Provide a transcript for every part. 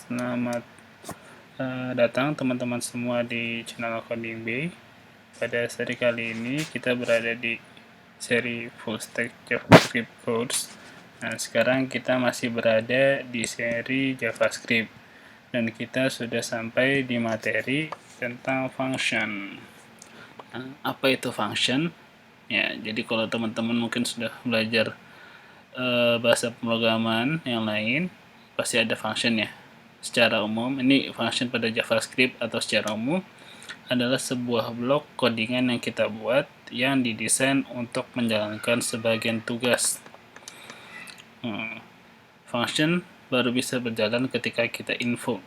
Selamat datang teman-teman semua di channel Coding Bay. Pada seri kali ini kita berada di seri Full Stack JavaScript Course. Nah, sekarang kita masih berada di seri JavaScript dan kita sudah sampai di materi tentang function. Nah, apa itu function? Ya, jadi kalau teman-teman mungkin sudah belajar bahasa pemrograman yang lain, pasti ada function ya. Secara umum, ini function pada JavaScript atau secara umum adalah sebuah blok codingan yang kita buat yang didesain untuk menjalankan sebagian tugas. Function baru bisa berjalan ketika kita invoke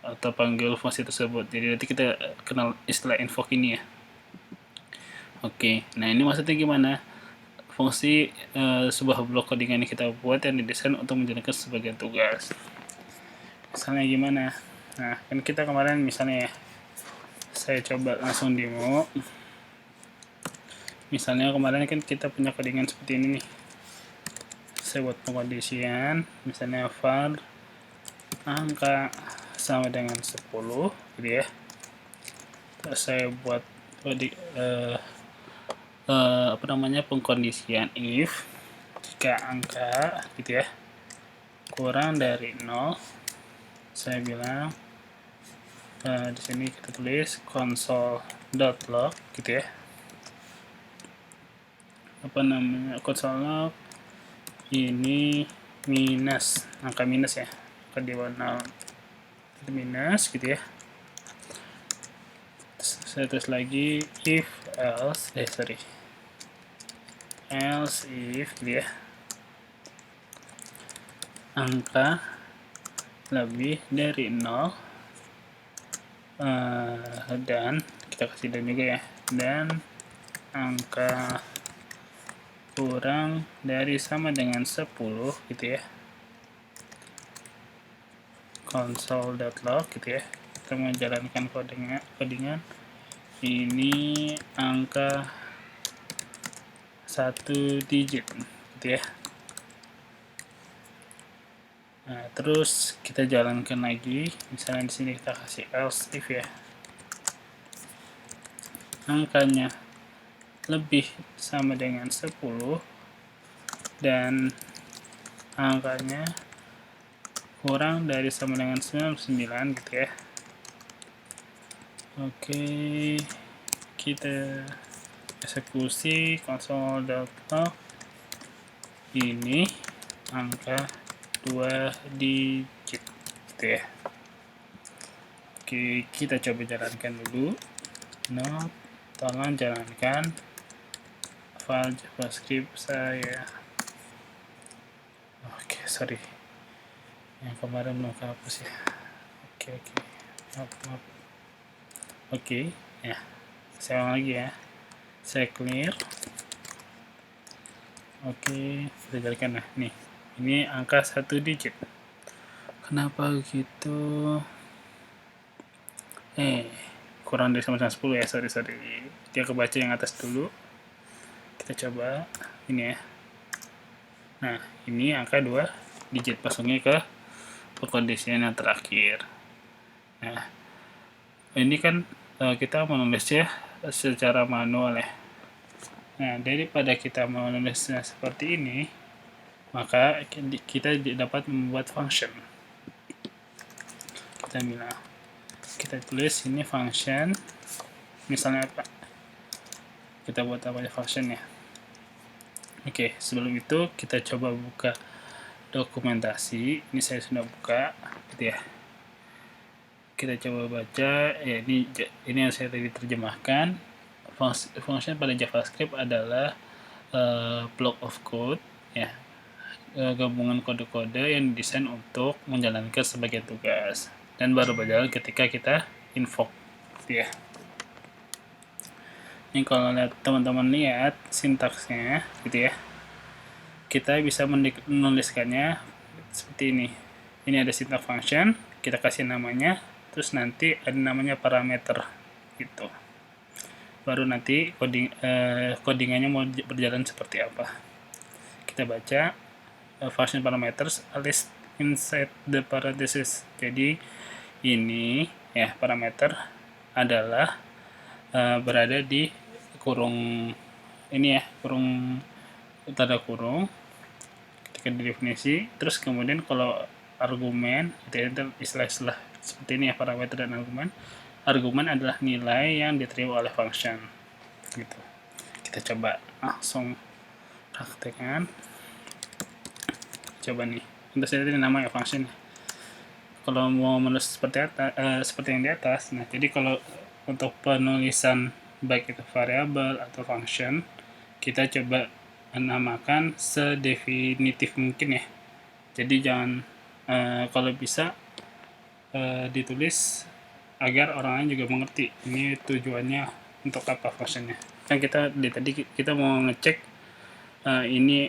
atau panggil fungsi tersebut. Jadi nanti kita kenal istilah invoke ini ya. Oke, nah ini maksudnya gimana? Fungsi sebuah blok codingan yang kita buat yang didesain untuk menjalankan sebagian tugas. Misalnya gimana? Nah, kan kita kemarin misalnya ya, saya coba langsung demo. Misalnya kemarin kan kita punya codingan seperti ini nih. Saya buat pengkondisian, misalnya var angka sama dengan 10 gitu ya. Terus saya buat pengkondisian if jika angka gitu ya kurang dari 0, saya bilang di sini kita tulis console.log gitu ya, console.log ini minus angka minus ya, angka di bawah 0 itu minus gitu ya. Saya tulis lagi if else if gitu ya, angka lebih dari 0 dan kita kasih dan juga ya, dan angka kurang dari sama dengan 10 gitu ya, console.log gitu ya. Kita menjalankan codingan ini angka 1 digit gitu ya. Nah, terus kita jalankan lagi, misalnya di sini kita kasih else if ya, angkanya lebih sama dengan 10 dan angkanya kurang dari sama dengan 99 gitu ya. Oke, kita eksekusi console.log ini angka 2 digit gitu ya. Oke, kita coba jalankan dulu. Tolong jalankan file JavaScript saya. Oke, sorry, yang kemarin mau kehapus ya. Oke, maaf. Oke, ya, saya ulang lagi ya, saya clear. Oke, kita jalankan. Nah, nih, ini angka 1 digit. Kenapa gitu? Kurang dari sama 10 ya, sorry. Dia kebaca yang atas dulu. Kita coba ini ya. Nah, ini angka 2 digit, pasangnya ke pengkondisian yang terakhir. Nah, ini kan kita menulisnya secara manual ya. Nah, daripada kita menulisnya seperti ini, maka kita dapat membuat function. Kita tulis ini function, misalnya apa, kita buat apa aja function ya. Oke, sebelum itu kita coba buka dokumentasi. Ini saya sudah buka gitu ya. Kita coba baca ya, ini yang saya tadi terjemahkan. Function pada JavaScript adalah block of code ya, gabungan kode-kode yang didesain untuk menjalankan sebagian tugas dan baru berjalan ketika kita invoke gitu ya. Ini kalau teman-teman lihat sintaksnya gitu ya, kita bisa menuliskannya seperti ini. Ini ada syntax function, kita kasih namanya, terus nanti ada namanya parameter gitu. Baru nanti codingannya mau berjalan seperti apa. Kita baca function parameters list inside the parenthesis. Jadi ini ya parameter adalah berada di kurung ini ya, kurung tanda kurung ketika didefinisi. Terus kemudian kalau argumen itu istilah-istilah seperti ini ya, parameter dan argumen. Argumen adalah nilai yang diterima oleh function gitu. Kita coba langsung praktekkan. Coba nih, untuk saya ini namanya function. Kalau mau menulis seperti yang di atas, nah jadi kalau untuk penulisan baik itu variabel atau function, kita coba menamakan sedefinitif mungkin ya. Jadi jangan kalau bisa ditulis agar orang lain juga mengerti ini tujuannya untuk apa fungsinya. Kan tadi kita mau ngecek ini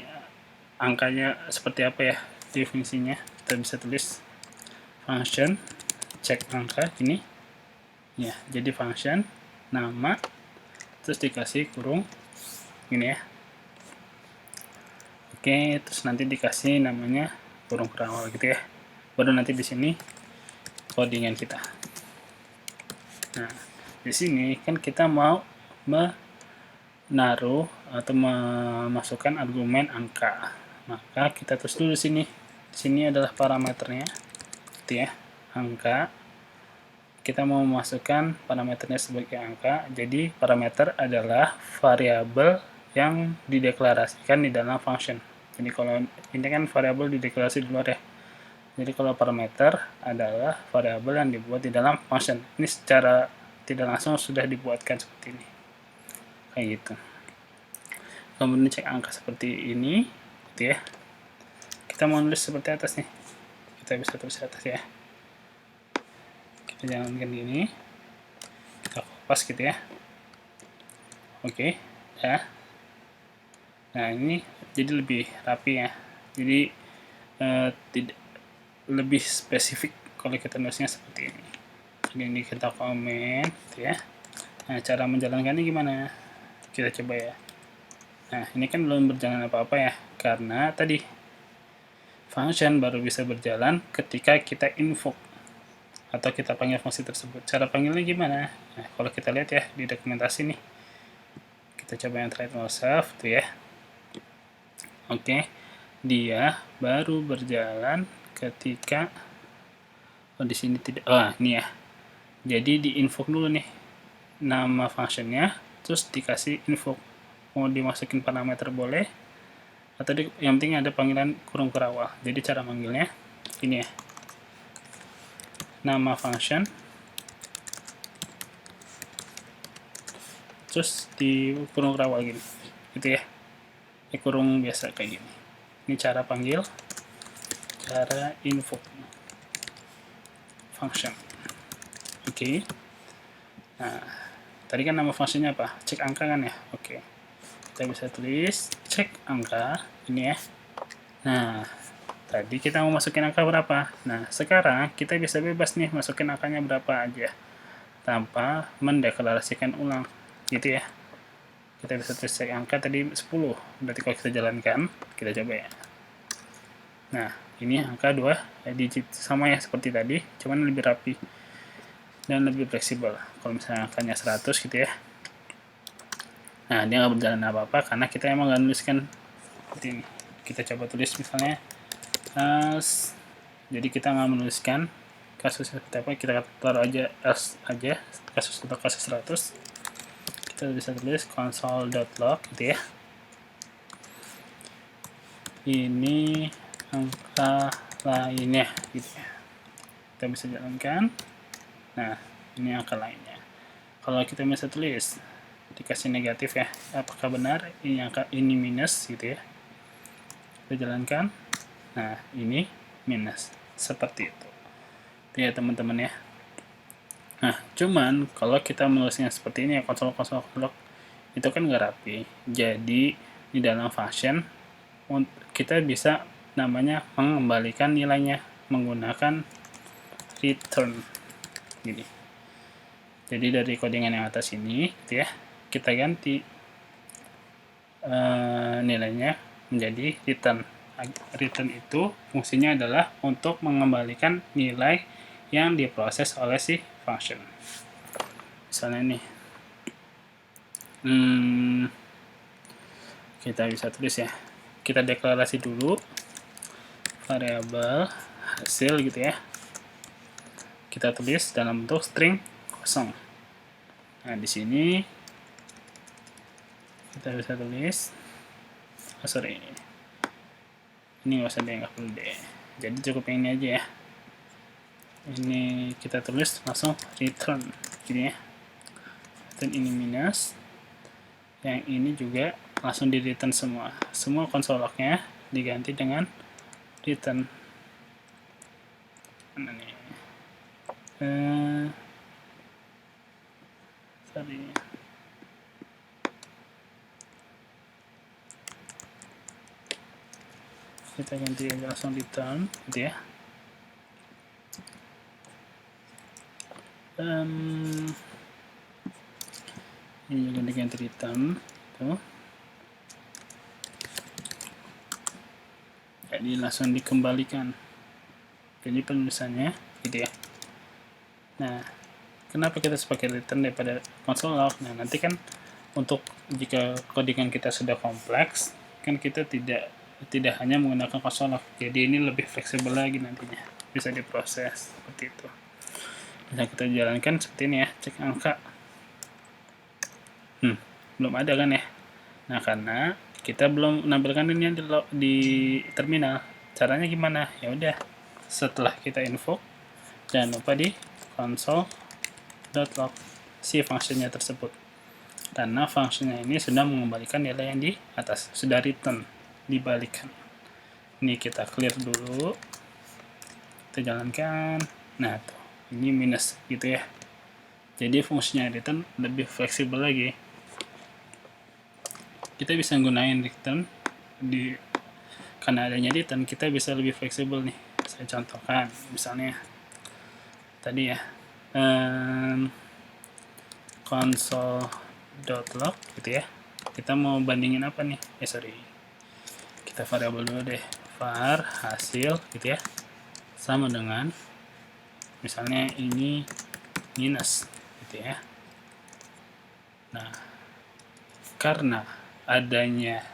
angkanya seperti apa ya definisinya. Kita bisa tulis function cek angka ini ya, jadi function nama terus dikasih kurung ini ya. Oke, terus nanti dikasih namanya kurung awal gitu ya. Baru nanti di sini codingan kita. Nah, di sini kan kita mau menaruh atau memasukkan argumen angka. Maka kita tulis dulu sini. Di sini adalah parameternya, gitu ya, angka. Kita mau memasukkan parameternya sebagai angka. Jadi parameter adalah variabel yang dideklarasikan di dalam function. Jadi kalau ini kan variabel dideklarasi di luar ya. Jadi kalau parameter adalah variabel yang dibuat di dalam function. Ini secara tidak langsung sudah dibuatkan seperti ini. Kayak gitu. Kemudian cek angka seperti ini, gitu ya. Kita mau nulis seperti atas nih. Kita bisa tulis atas ya. Kita jalankan gini. Kita kopas gitu ya. Oke, ya. Nah, ini jadi lebih rapi ya. Jadi tidak lebih spesifik kalau kita nulisnya seperti ini. Ini kita komen gitu ya. Nah, cara menjalankannya gimana? Kita coba ya. Nah, ini kan belum berjalan apa-apa ya, karena tadi function baru bisa berjalan ketika kita invoke atau kita panggil fungsi tersebut. Cara panggilnya gimana? Nah, kalau kita lihat ya di dokumentasi nih, kita coba yang try it yourself tuh ya. Oke, dia baru berjalan ketika di sini tidak. Ini ya. Jadi di invoke dulu nih nama functionnya, terus dikasih invoke. Mau dimasukin parameter boleh, atau yang penting ada panggilan kurung awal. Jadi cara manggilnya ini ya, nama function, terus di kurung awal gini, gitu ya. Ini kurung biasa kayak gini. Ini cara panggil, cara invoke function. Oke. Nah, tadi kan nama fungsinya apa? Cek angka kan ya. Oke. Kita bisa tulis cek angka ini ya. Nah, tadi kita mau masukin angka berapa? Nah, sekarang kita bisa bebas nih masukin angkanya berapa aja tanpa mendeklarasikan ulang gitu ya. Kita bisa tulis cek angka tadi 10. Berarti kalau kita jalankan, kita coba ya. Nah, ini angka 2 digit sama ya seperti tadi, cuman lebih rapi dan lebih fleksibel. Kalau misalnya angkanya 100 gitu ya. Nah, dia nggak berjalan apa-apa karena kita emang nggak nuliskan seperti ini. Kita coba tulis misalnya jadi kita nggak menuliskan kasus seperti apa, kita taruh aja else aja, kasus untuk kasus 100. Kita bisa tulis console.log gitu ya. Ini angka lainnya gitu ya. Kita bisa jalankan. Nah, ini angka lainnya. Kalau kita bisa tulis dikasih negatif ya, apakah benar ini angka ini minus gitu ya. Kita jalankan. Nah, ini minus seperti itu ya teman-teman ya. Nah, cuman kalau kita menulisnya seperti ini ya, konsol log itu kan nggak rapi. Jadi di dalam function kita bisa namanya mengembalikan nilainya menggunakan return gini. Jadi dari codingan yang atas ini gitu ya, kita ganti nilainya menjadi return. return itu fungsinya adalah untuk mengembalikan nilai yang diproses oleh si function. Misalnya nih, kita bisa tulis ya, kita deklarasi dulu variabel hasil gitu ya, kita tulis dalam bentuk string kosong. Nah di sini kita bisa tulis, ini nggak usah deh, nggak perlu deh, jadi cukup yang ini aja ya. Ini kita tulis langsung return gini ya, dan ini minus, yang ini juga langsung di return semua konsol lognya diganti dengan return. Mana nih? Kita ganti langsung return gitu ya. Ini juga diganti return tuh. Jadi langsung dikembalikan, jadi penulisannya gitu ya. Nah, kenapa kita sebagai return daripada console log? Nah, nanti kan untuk jika codingan kita sudah kompleks, kan kita tidak hanya menggunakan console log, jadi ini lebih fleksibel lagi nantinya, bisa diproses seperti itu. Bisa kita jalankan seperti ini ya, cek angka. Belum ada kan ya. Nah, karena kita belum menampilkan ini di terminal. Caranya gimana? Ya udah, setelah kita invoke, jangan lupa di console.log si fungsinya tersebut, karena fungsinya ini sudah mengembalikan nilai yang di atas, sudah return, dibalikan. Ini kita clear dulu, kita jalankan. Nah tuh, ini minus gitu ya, jadi fungsinya return lebih fleksibel lagi. Kita bisa gunain return karena adanya return, kita bisa lebih fleksibel nih. Saya contohkan misalnya tadi ya, console.log gitu ya, kita mau bandingin apa nih, kita variabel dulu deh, var hasil gitu ya, sama dengan misalnya ini minus gitu ya. Nah, karena adanya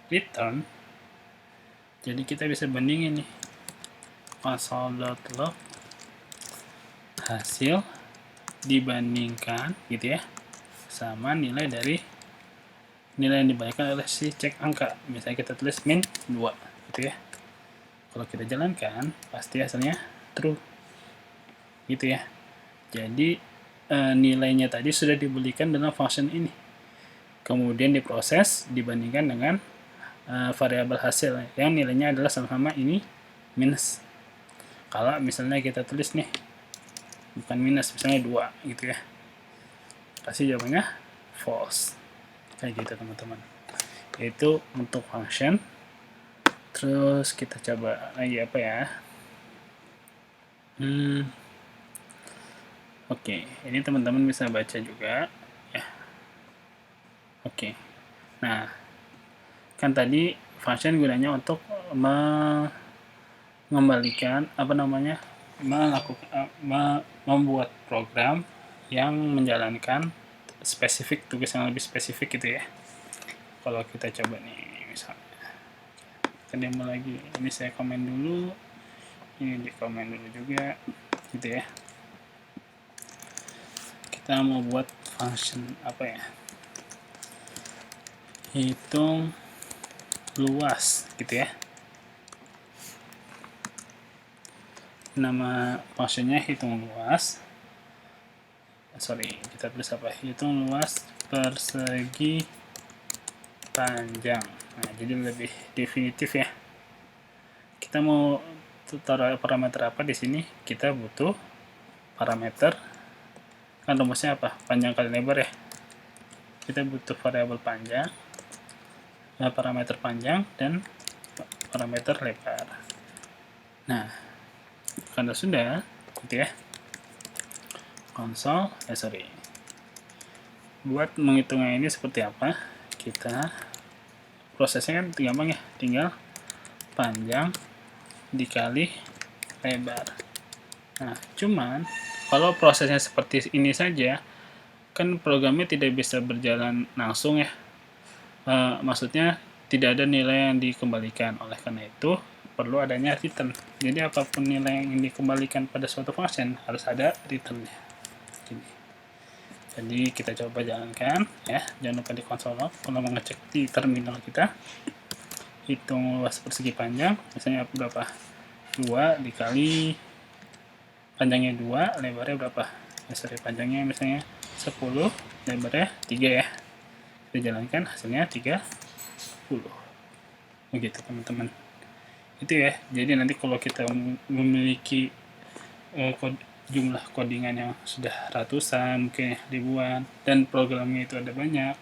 return, jadi kita bisa bandingin nih, console.log hasil dibandingkan gitu ya sama nilai yang dibalikan oleh si cek angka. Misalnya kita tulis min 2 gitu ya, kalau kita jalankan pasti hasilnya true gitu ya. Jadi nilainya tadi sudah dibelikan dalam function ini, kemudian diproses dibandingkan dengan variabel hasil yang nilainya adalah sama-sama ini minus. Kalau misalnya kita tulis nih bukan minus, misalnya 2 gitu ya, pasti jawabannya false, kayak gitu teman-teman. Itu untuk function. Terus kita coba lagi apa ya, oke, ini teman-teman bisa baca juga ya. Oke, nah kan tadi function gunanya untuk mengembalikan membuat program yang menjalankan tugas yang lebih spesifik gitu ya. Kalau kita coba nih, misalnya kita demo lagi, ini saya komen dulu, ini di komen dulu juga gitu ya. Kita mau buat function apa ya, hitung luas gitu ya. Nama functionnya hitung luas, kita tulis apa, hitung luas persegi panjang. Nah, jadi lebih definitif ya. Kita mau taruh parameter apa di sini? Kita butuh parameter, kan rumusnya apa, panjang kali lebar ya. Kita butuh variabel panjang, parameter panjang dan parameter lebar. Nah, karena sudah gitu ya, buat menghitungnya ini seperti apa, kita prosesnya kan gampang ya, tinggal panjang dikali lebar. Nah, cuman kalau prosesnya seperti ini saja, kan programnya tidak bisa berjalan langsung ya. Maksudnya tidak ada nilai yang dikembalikan. Oleh karena itu, perlu adanya return. Jadi apapun nilai yang dikembalikan pada suatu function harus ada returnnya. Jadi kita coba jalankan ya. Jangan lupa di konsol log. Kalau mengecek di terminal kita, hitung luas persegi panjang, misalnya berapa? 2 dikali panjangnya 2, lebarnya berapa? Panjangnya misalnya 10, lebarnya 3 ya. Kita jalankan, hasilnya 30. Begitu teman-teman. Itu ya. Jadi nanti kalau kita memiliki jumlah codingan yang sudah ratusan, mungkin ribuan, dan programnya itu ada banyak,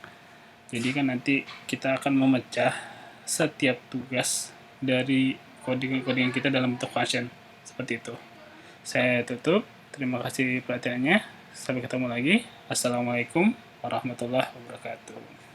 jadi kan nanti kita akan memecah setiap tugas dari codingan kita dalam bentuk function seperti itu. Saya tutup. Terima kasih perhatiannya. Sampai ketemu lagi. Assalamualaikum warahmatullahi wabarakatuh.